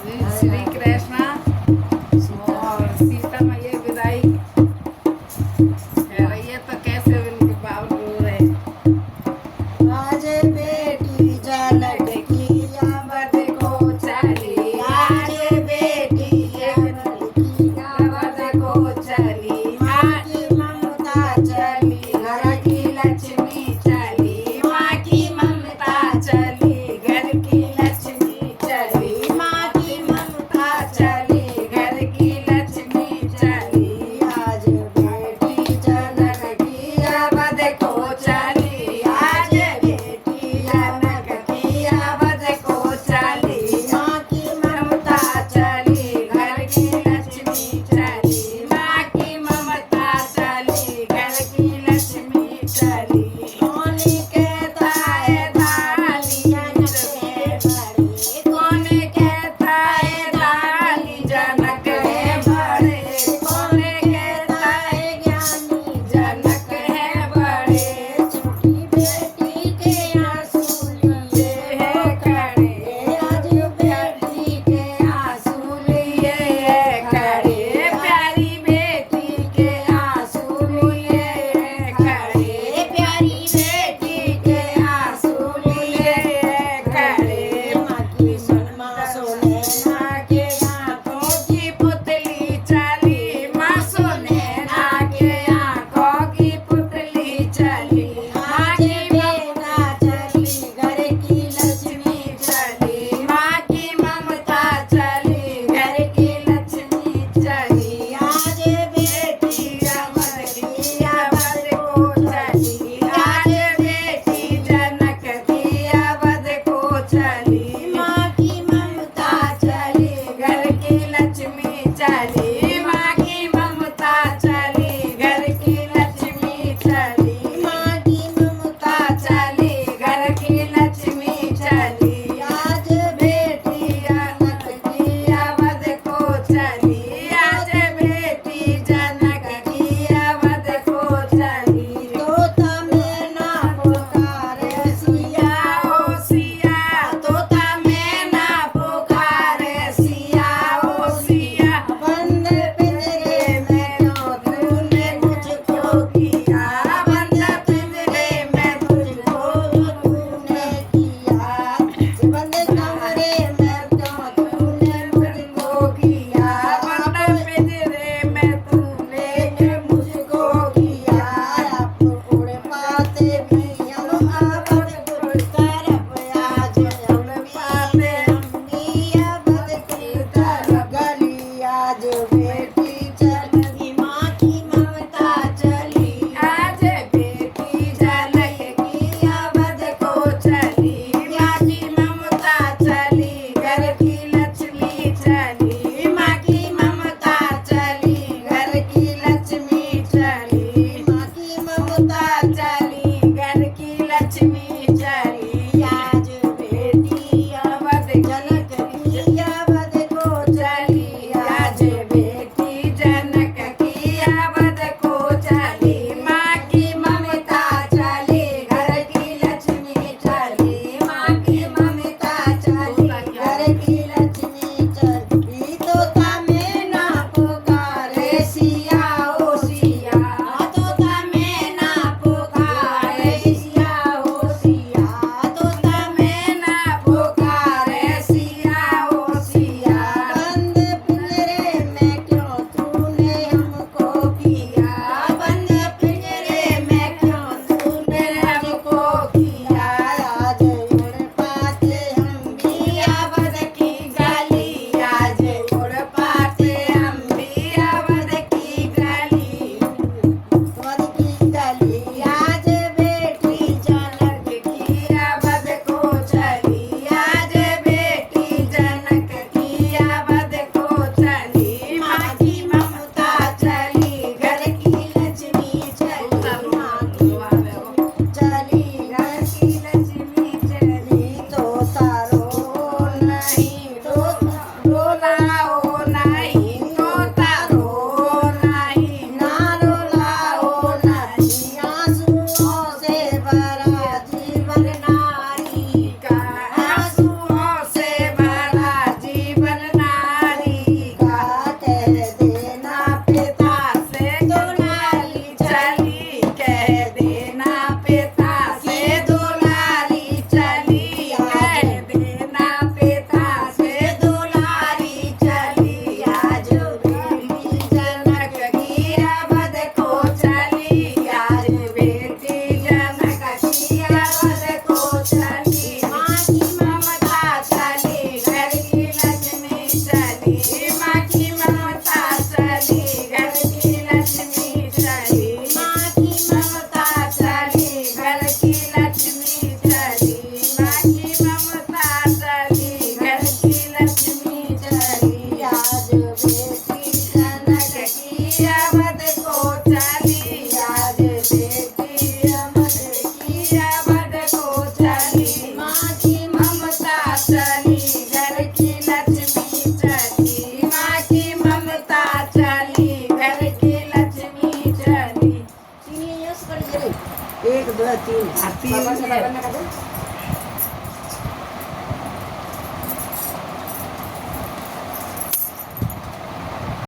श्री कृष्ण और सीता मैया विदाई कह रही है, तो कैसे उनके बाबू रो रहे। आज बेटी जनक की अमद को चली, आज बेटी जनक की अमद को चली, माँ की ममता चली, घर की लक्ष्मी चली, माँ की ममता चली, घर की लक्ष्मी चली, माँ की ममता चली घर की लक्ष्मी चली। तीन ये यूज कर दे। 1 2 3 तीन बाबा से ये। बाबा ने कर दे।